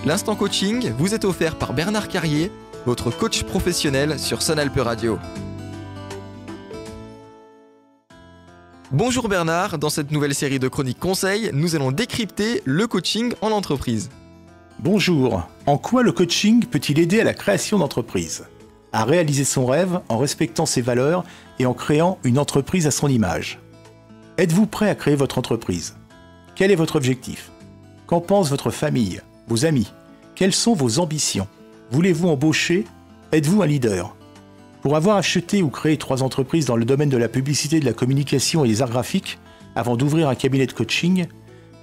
L'instant coaching vous est offert par Bernard Carrier, votre coach professionnel sur Sun Alpes Radio. Bonjour Bernard, dans cette nouvelle série de chroniques conseils, nous allons décrypter le coaching en entreprise. Bonjour, en quoi le coaching peut-il aider à la création d'entreprise ? À réaliser son rêve en respectant ses valeurs et en créant une entreprise à son image. Êtes-vous prêt à créer votre entreprise ? Quel est votre objectif ? Qu'en pense votre famille, vos amis ? Quelles sont vos ambitions ? Voulez-vous embaucher ? Êtes-vous un leader ? Pour avoir acheté ou créé 3 entreprises dans le domaine de la publicité, de la communication et des arts graphiques, avant d'ouvrir un cabinet de coaching,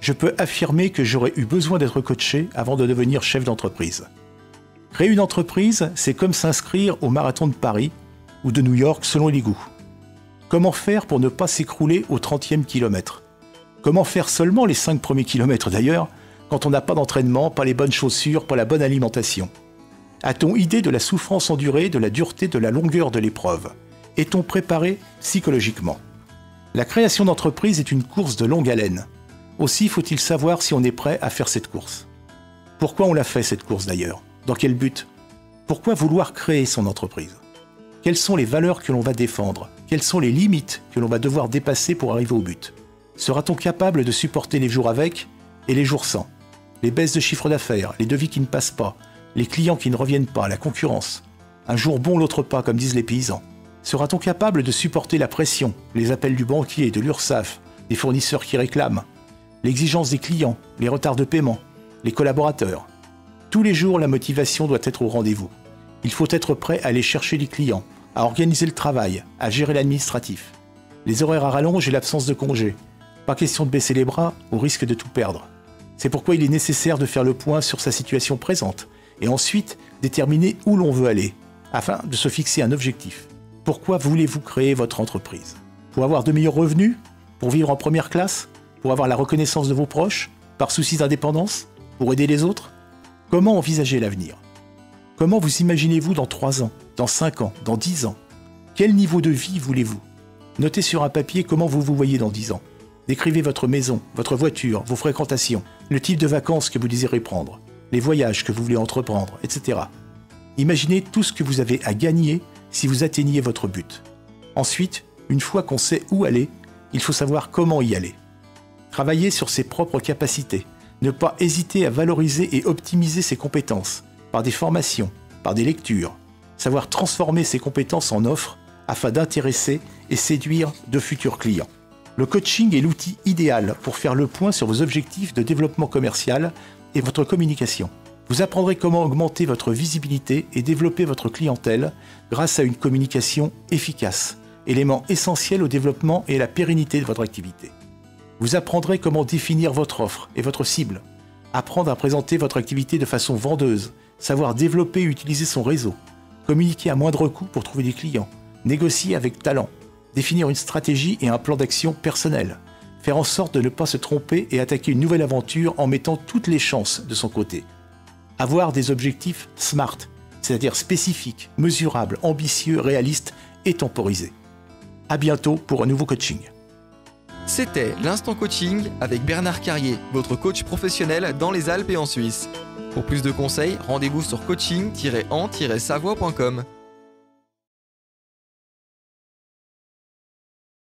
je peux affirmer que j'aurais eu besoin d'être coaché avant de devenir chef d'entreprise. Créer une entreprise, c'est comme s'inscrire au marathon de Paris ou de New York selon les goûts. Comment faire pour ne pas s'écrouler au 30e kilomètre ? Comment faire seulement les 5 premiers kilomètres d'ailleurs, quand on n'a pas d'entraînement, pas les bonnes chaussures, pas la bonne alimentation ? A-t-on idée de la souffrance endurée, de la dureté, de la longueur de l'épreuve ? Est-on préparé psychologiquement ? La création d'entreprise est une course de longue haleine. Aussi faut-il savoir si on est prêt à faire cette course. Pourquoi on la fait cette course d'ailleurs ? Dans quel but ? Pourquoi vouloir créer son entreprise ? Quelles sont les valeurs que l'on va défendre ? Quelles sont les limites que l'on va devoir dépasser pour arriver au but ? Sera-t-on capable de supporter les jours avec et les jours sans ? Les baisses de chiffre d'affaires, les devis qui ne passent pas, les clients qui ne reviennent pas, la concurrence. Un jour bon, l'autre pas, comme disent les paysans. Sera-t-on capable de supporter la pression, les appels du banquier, de l'URSSAF, des fournisseurs qui réclament, l'exigence des clients, les retards de paiement, les collaborateurs ? Tous les jours, la motivation doit être au rendez-vous. Il faut être prêt à aller chercher les clients, à organiser le travail, à gérer l'administratif. Les horaires à rallonge et l'absence de congé. Pas question de baisser les bras au risque de tout perdre. C'est pourquoi il est nécessaire de faire le point sur sa situation présente et ensuite déterminer où l'on veut aller, afin de se fixer un objectif. Pourquoi voulez-vous créer votre entreprise ? Pour avoir de meilleurs revenus ? Pour vivre en première classe ? Pour avoir la reconnaissance de vos proches ? Par souci d'indépendance ? Pour aider les autres ? Comment envisager l'avenir ? Comment vous imaginez-vous dans 3 ans, dans 5 ans, dans 10 ans ? Quel niveau de vie voulez-vous ? Notez sur un papier comment vous vous voyez dans 10 ans. Décrivez votre maison, votre voiture, vos fréquentations, le type de vacances que vous désirez prendre, les voyages que vous voulez entreprendre, etc. Imaginez tout ce que vous avez à gagner si vous atteigniez votre but. Ensuite, une fois qu'on sait où aller, il faut savoir comment y aller. Travailler sur ses propres capacités, ne pas hésiter à valoriser et optimiser ses compétences, par des formations, par des lectures, savoir transformer ses compétences en offres afin d'intéresser et séduire de futurs clients. Le coaching est l'outil idéal pour faire le point sur vos objectifs de développement commercial et votre communication. Vous apprendrez comment augmenter votre visibilité et développer votre clientèle grâce à une communication efficace, élément essentiel au développement et à la pérennité de votre activité. Vous apprendrez comment définir votre offre et votre cible, apprendre à présenter votre activité de façon vendeuse, savoir développer et utiliser son réseau, communiquer à moindre coût pour trouver des clients, négocier avec talent, définir une stratégie et un plan d'action personnel, faire en sorte de ne pas se tromper et attaquer une nouvelle aventure en mettant toutes les chances de son côté. Avoir des objectifs SMART, c'est-à-dire spécifiques, mesurables, ambitieux, réalistes et temporisés. À bientôt pour un nouveau coaching. C'était l'Instant Coaching avec Bernard Carrier, votre coach professionnel dans les Alpes et en Suisse. Pour plus de conseils, rendez-vous sur coaching-en-savoie.com.